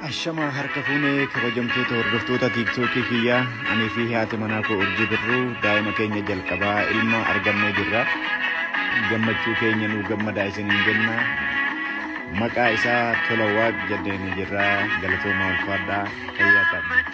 Ashama harka fuunee kabajamtoota hordoftoota tiiktookii kiyyaaanii fi haati manaa koo urjii birruu daa'ima keenya jalqabaa ilma argannee jirra. Gammachuu keenya nu gammadaa isiniin jenna. Maqaa isaa Tola Waaq jedhanii jirra. Galatooma ulfaadhaa fayyaa qabna.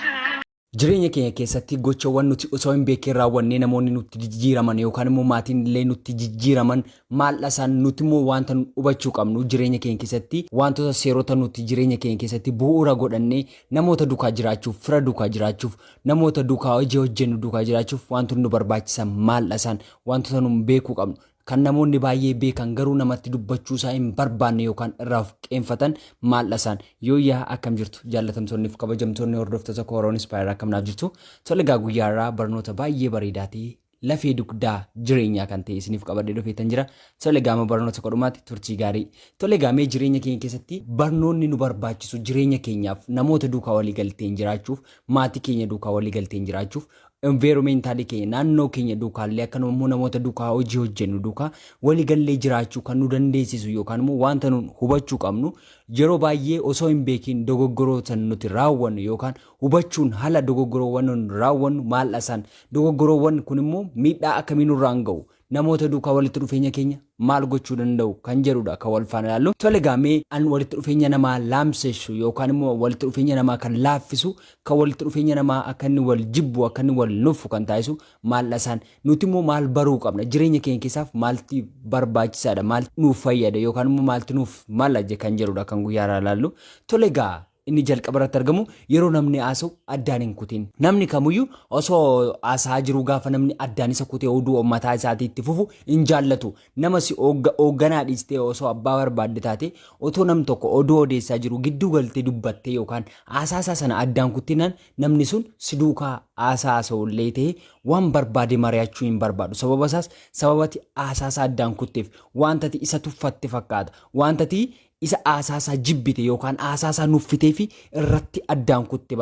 Jireenya keenya keessatti gochawwan nuti osoo hin beekin raawwannee namoonni nutti jijjiiraman yookaan immoo maatiin illee nutti jijjiiraman maal isaan nuti immoo wanta hubachuu qabnu jireenya keenya keessatti wantoota seerota nuti jireenya keenya keessatti bu'uura godhannee namoota duukaa jiraachuuf fira duukaa jiraachuuf namoota duukaa hojii hojjennu duukaa jiraachuuf wantoota nu barbaachisan maal isaan wantoota nu beekuu qabnu. Kan namoonni baay'ee beekan garuu namatti dubbachuu isaa hin barbaanne yookaan irraaf qeenfatan maal isaan yoo yaa akkam jirtu jaallatamtoonni fi kabajamtoonni hordoftoota Kooroon Inspire akkam jirtu tolga guyyaarraa barnoota baay'ee bareedaatii lafee dugdaa jireenyaa kan ta'e isiniif qabadhee dhufeetan jira. Tolga barnoota qodhumaatti turtii gaarii. Tolga mee jireenya keenya keessatti barnoonni nu barbaachisu jireenya keenyaaf namoota duukaa walii galteen jiraachuuf maatii keenya duukaa walii galteen jiraachuuf environmentali keenya naannoo keenya duukaallee akkanuma namoota duukaa hojii hojjennu duukaa waliigallee jiraachuu kan nu dandeessisu yookaan immoo wanta nu hubachuu qabnu yeroo baay'ee osoo hin beekin dogoggoroota nuti raawwannu yookaan hubachuun haala dogoggoroowwan nu raawwannu maal isaan dogoggoroowwan kun immoo miidhaa akkamii nurraan ga'u namoota duukaa walitti dhufeenya keenya maal gochuu danda'u kan jedhudha kan wal faana ilaallu. Tolga mee an walitti dhufeenya namaa laamsessu yookaan immoo walitti dhufeenya namaa kan laaffisu kan walitti dhufeenya namaa akka inni wal jibbu akka inni wal nuffu kan taasisu maal isaan nuti immoo maal baruu qabna jireenya keenya keessaaf maalti barbaachisaadha maal nuuf fayyada yookaan immoo maalti nuuf maal ajje kan jedhudha kan guyyaarraa ilaallu. Tolga inni jalqabarratti argamu yeroo namni haasa'u addaan hin kutin. Namni kamiyyuu osoo haasa'aa jiru gaafa namni addaan isa kutee oduu mataa isaatii itti fufu hin jaallatu. Nama si hoogganaa dhiistee osoo abbaa barbaadde taate otoo nam tokko oduu odeessaa jiru gidduu galtee dubbattee yookaan haasaasaa sana addaan kuttinan namni sun si duukaa haasa'ullee ta'e waan barbaade mari'achuu hin barbaadu. Sababa isaas sababati haasaasaa addaan kutteef wantati isa tuffatte fakkaata. Wantati isa haasaasaa jibbite yookaan haasaasaa nuffitee fi irratti addaan kutte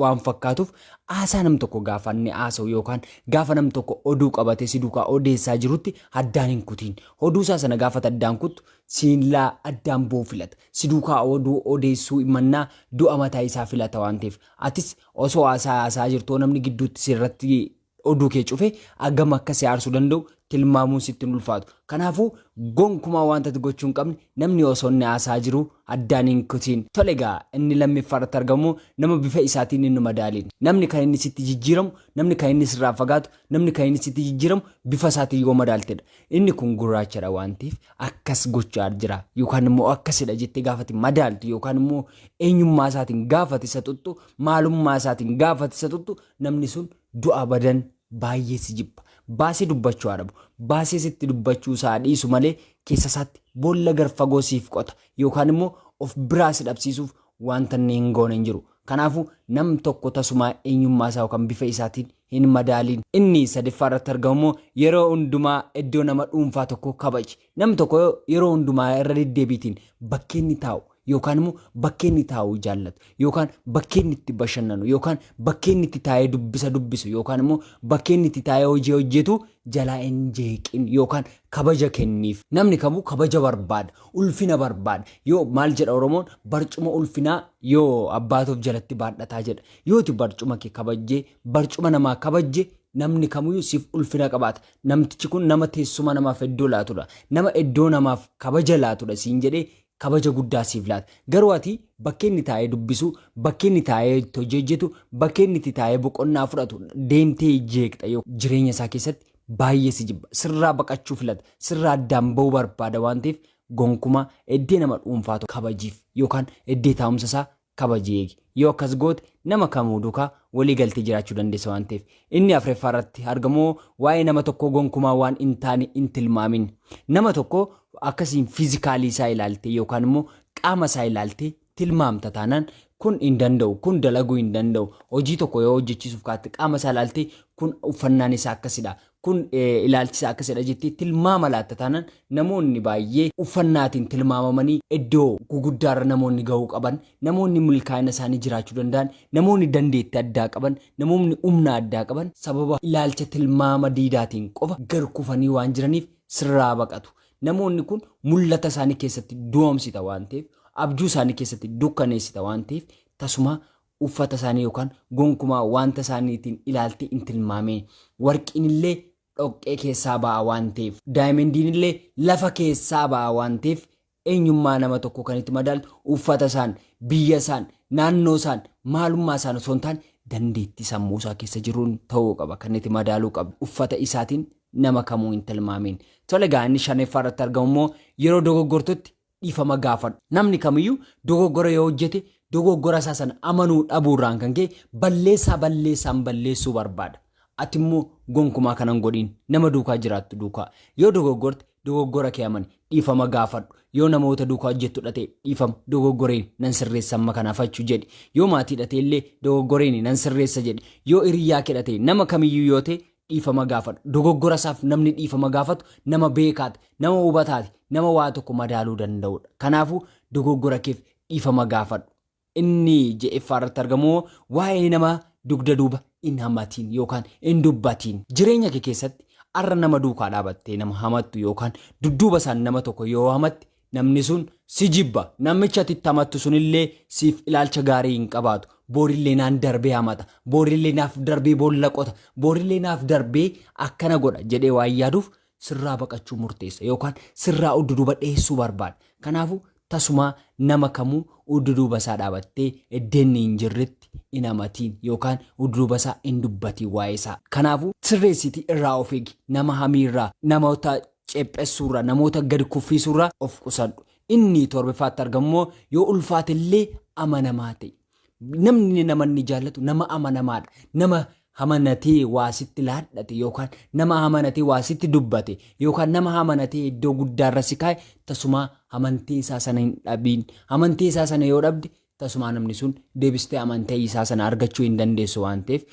waan fakkaatuuf haasaa nam tokko gaafa inni haasa'u yookaan gaafa nam tokko oduu qabate si duukaa odeessaa jirutti addaan hin kutiin. Oduusaa sana gaafa addaan kuttu siinlaa addaan boo filata. Si duukaa oduu odeessuu imannaa du'a mataa isaa filata waan ta'eef atis osoo haasaa jirtu namni gidduutti sirratti oduu kee cufe agam akka si aarsuu danda'u tilmaamuun sitti ulfaatu. Kanaafuu gonkumaa wanta gochuu hin qabne namni osoo inni haasaa jiru addaan hin kutiin. Tolga inni lammaffaarratti argamu nama bifa isaatiin inni madaaliin. Namni kan inni sitti jijjiiramu, namni kan inni sirraa fagaatu, namni kan inni sitti jijjiiramu bifa isaatiin yoo madaaltedha. Inni kun gurraachadha waan ta'eef akkas gochaa jira yookaan immoo akkasidha jettee gaafati madaaltu yookaan immoo eenyummaa isaatiin gaafati isa tuttu maalummaa isaatiin gaafati isa tuttu namni sun du'a badan baay'ee si jibba. Baasii dubbachuu adabu. Baasii sitti dubbachuu isaa dhiisu malee keessa isaatti boolla garfagoo siif qota yookaan immoo of biraa si dhabsiisuuf wanta inni hin goone hin jiru. Kanaafuu nam tokko tasumaa eenyummaa isaa yookaan bifa isaatiin hin madaaliin. Inni sadaffaarratti argamu yeroo hundumaa iddoo nama dhuunfaa tokko kabaji. Nam tokko yeroo hundumaa irra deddeebiitiin bakkeen ni taa'u. Yookaan immoo bakkeen itti taa'uu jaallatu yookaan bakkeen itti bashannanu yookaan bakkeen itti taa'ee dubbisu yookaan immoo bakkeen itti taa'ee hojii hojjetu jalaa hin jeeqin yookaan kabaja kenniif. Namni kamuu kabaja barbaada, ulfina barbaada. Yoo maal jedha Oromoon barcuma ulfinaa yoo abbaatuuf jalatti baadhataa jedha. Yooti barcuma kee kabajjee barcuma namaa kabajje namni kamiyyuu siif ulfina qabaata. Namtichi kun nama teessuma namaaf iddoo laatudha. Nama iddoo namaaf kabaja laatudha siin jedhee kabaja guddaa siif laata. Garuu ati bakkeen itti taa'ee dubbisu, bakkeen itti taa'ee hojjetu, bakkeen itti taa'ee boqonnaa fudhatu deemtee jeeqxa yoo jireenya isaa keessatti baay'ee si jibba. Sirraa baqachuu filata. Sirraa addaan ba'uu barbaada waan ta'eef gonkumaa iddoo nama dhuunfaatu kabajiif yookaan iddoo taa'umsa isaa kabajee yoo akkas goote nama kamuu duukaa walii galtee jiraachuu dandeessa waan ta'eef. Inni afuraffaarratti argamu waa'ee nama tokko gonkumaa waan hin taane hin tilmaamin. Nama tokko akkasiin fiizikaalii isaa ilaalte yookaan immoo qaama isaa ilaalte tilmaamta taanaan kun hin danda'u, kun dalaguu hin danda'u. Hojii tokko yoo hojjechiisuuf kaatte qaama isaa ilaalte kun uffannaan isaa akkasidha, kun ilaalchi isaa akkasidha jettee tilmaama laatta taanaan namoonni baay'ee uffannaatiin tilmaamamanii iddoo guguddaarra namoonni gahuu qaban, namoonni milkaa'ina isaanii jiraachuu danda'an, namoonni dandeettii addaa qaban, namoonni humna addaa qaban sababa ilaalcha tilmaama diidaatiin qofa gar kufanii waan jiraniif sirraa baqatu. Namoonni kun mul'ata isaanii keessatti du'oomsita waan ta'eef abjuu isaanii keessatti dukkaneessita waan ta'eef tasuma uffata isaanii yookaan gonkumaa wanta isaaniitiin ilaaltee hin tilmaameen warqiin illee dhoqqee keessaa ba'a waan ta'eef daayimendiin illee lafa keessaa ba'a waan ta'eef eenyummaa nama tokko kan itti madaaltu uffata isaan biyya isaan naannoo isaan maalummaa isaan osoo hin taane dandeettii sammuu isaa keessa jiruun ta'uu qaba kan itti madaaluu qaba uffata isaatiin nama kamuu hin tilmaameen. Tole egaa inni shaneeffaa irratti argamu immoo yeroo dogoggortutti dhiifama gaafadhu. Namni kamiyyuu dogoggora yoo hojjete dogoggora isaa sana amanuu dhabuurraan kan ka'e balleessaan balleessuu barbaada. Ati immoo gonkumaa kanan godhiin nama duukaa jiraattu duukaa yoo dogoggorte dogoggora kee amani dhiifama gaafadhu. Yoo namoota duukaa hojjettu dhate dhiifama dogoggoreen nan sirreessa amma kanaafachuu jedhi. Yoo maatii dhate illee dogoggoreen nan sirreessa jedhi. Yoo hiriyaa kee dhate nama kamiyyuu yoo ta'e dhiifama gaafadhu. Dogoggora isaaf namni dhiifama gaafatu nama beekaati, nama hubataati, nama waa tokko madaaluu danda'udha. Kanaafuu dogoggora keef dhiifama gaafadhu. Inni je'effaa irratti argamu waa'ee nama dugda duuba hin hamatiin yookaan hin dubbatiin. Jireenya kee keessatti arra nama duukaa dhaabattee nama hamattu yookaan dudduuba isaan nama tokko yoo hamatte namni sun si jibba. Namicha ati hamattu sunillee siif ilaalcha gaarii hin qabaatu. Boorillee naan darbee hamata. Boorillee naaf darbee boolla qota. Boorillee naaf darbee akkana godha jedhee waan yaaduuf sirraa baqachuu murteessa yookaan sirraa udduduba dheessuu barbaada. Kanaafuu tasuma nama kamuu udduduba isaa dhaabattee eddeenni hin jirretti hin hamatiin yookaan udduduba isaa hin dubbatiin waa'ee isaa. Kanaafuu sirreessitii irraa of eegi. Nama hamiirraa, namoota cephessuurraa, namoota gadi kuffisuurraa of qusadhu. Inni torbaffaatti argamu yoo ulfaatillee amanamaa ta'e. Namni namanni jaallatu nama amanamaadha. Nama amanatee waa sitti laadhate yookaan nama amanatee waa sitti dubbate yookaan nama amanatee iddoo guddaarra si kaa'e tasuma amantii isaa sana hin dhabiin. Amantii isaa sana yoo dhabde tasuma namni sun deebistee amantii isaa sana argachuu hin dandeessu waan ta'eef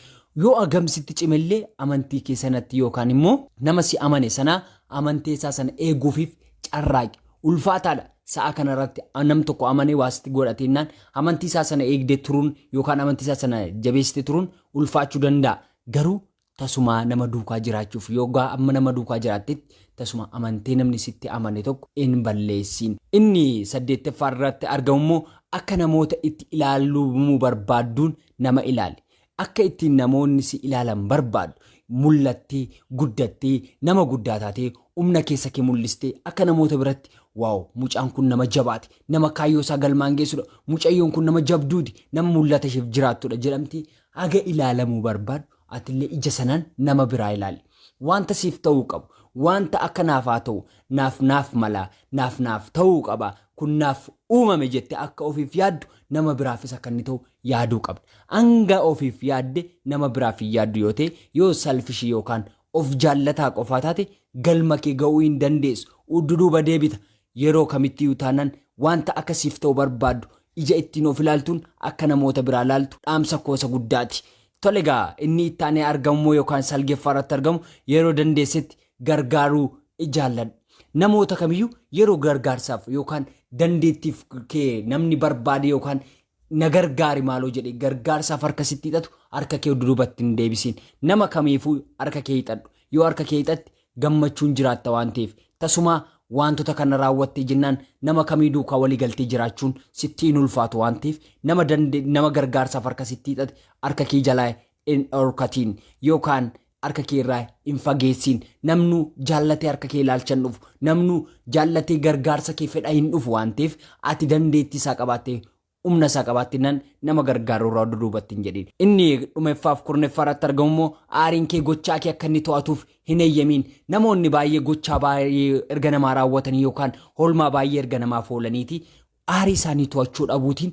yoo agamsitti cimellee amantii kee sanatti yookaan immoo nama si amane sana amantii isaa sana eeguufiif carraaqi. Ulfaataadha. Sa'a kanarratti nam tokko amanee waasitti godhateenaan amantii isaa sana eegdee turuun yookaan amantii isaa sana jabeessitee turuun ulfaachuu danda'a. Garuu tasuma nama duukaa jiraachuuf yookaan amma nama duukaa jiraattetti tasuma amantee namni sitti amane tokko hin balleessiin. Inni 8ffaa irratti argamu immoo akka namoota itti ilaaluu barbaadduun nama ilaali. Akka ittiin namoonni si ilaalan barbaadu mul'attee guddattee nama guddaa taatee humna keessa kee mul'istee akka namoota biratti waaw mucaan kun nama jabaati, nama kaayyoo isaa galmaan geessudha, mucayyoon kun nama jabduuti, nama mul'ata isheef jiraattudha jedhamti haga ilaalamuu barbaadu atillee ija sanaan nama biraa ilaali. Wanta siif ta'uu qabu, wanta akka naaf haa ta'u, naaf mala, naaf ta'uu qaba, kun naaf uumame jette akka ofiif yaaddu nama biraafis akka inni ta'u yaaduu qabda. Hanga ofiif yaadde nama biraaf hin yaaddu yoo ta'e yoo salfishii yookaan of jaallataa qofaa taate galma kee ga'uu hin dandeessu. Udduduuba deebita. Yeroo kamitti utaanan wanta akkasiif ta'u barbaadu ija ittiin of ilaaltuun akka namoota biraa ilaaltu dhaamsa koosa guddaati. Tole egaa inni itti aanee argamu yookaan salgeeffaa irratti argamu yeroo dandeessetti gargaaruu jaalladhu. Namoota kamiyyuu yeroo gargaarsaaf yookaan dandeettiif kee namni barbaade yookaan na gargaari maaloo jedhee gargaarsaaf harka sitti hidhatu harka kee udduubatti hin deebisiin. Nama kamiifuu harka kee hidhadhu. Yoo harka kee hidhatte gammachuun jiraatta waan ta'eef tasuma wantoota kana raawwattee jennaan nama kamii duukaa walii galtee jiraachuun sitti hin ulfaatu waan ta'eef nama gargaarsaaf harka sitti hidhate harka kee jalaa hin dhorkatiin yookaan harka kee irraa hin fageessiin. Namnu jaallatee harka kee ilaalchan dhufu, namnu jaallatee gargaarsa kee fedha hin dhufu waan ta'eef ati dandeettii isaa qabaattee humna isaa qabaattinaan nama gargaaruu irraa duubatti hin jedhin. Inni dhumeffaaf kurneeffaa irratti argamu immoo aariin kee gochaa kee akka inni to'atuuf hin eeyyamiin. Namoonni baay'ee gochaa baay'ee erga namaa raawwatanii yookaan holmaa baay'ee erga namaaf oolaniiti aarii isaanii to'achuu dhabuutiin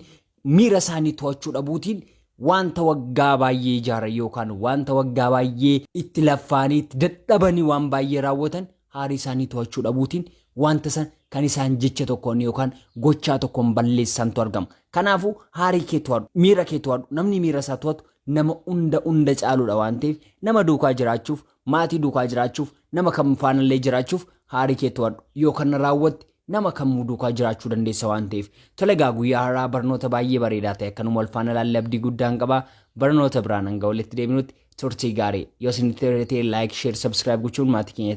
miira isaanii to'achuu dhabuutiin wanta waggaa baay'ee ijaaran yookaan wanta waggaa baay'ee itti laffaanii itti dadhabanii waan baay'ee raawwatan aarii isaanii to'achuu dhabuutiin wanta san kan isaan jecha tokkoon yookaan gochaa tokkoon balleessantu argama. Kanaafuu aarii kee to'adhu, miira kee to'adhu. Namni miira isaa to'atu nama hunda caaludha waan ta'eef nama duukaa jiraachuuf, maatii duukaa jiraachuuf, nama kam faanallee jiraachuuf aarii kee to'adhu. Yoo kana raawwatte nama kamuu duukaa jiraachuu dandeessa waan ta'eef. Tole egaa guyyaa har'aa barnoota baay'ee bareedaa ta'e akkanuma wal faana ilaallee abdii guddaan qaba. Barnoota biraan hanga walitti deebinutti turtii gaarii. Yoo isin itti like, share, subscribe gochuun maatii keenya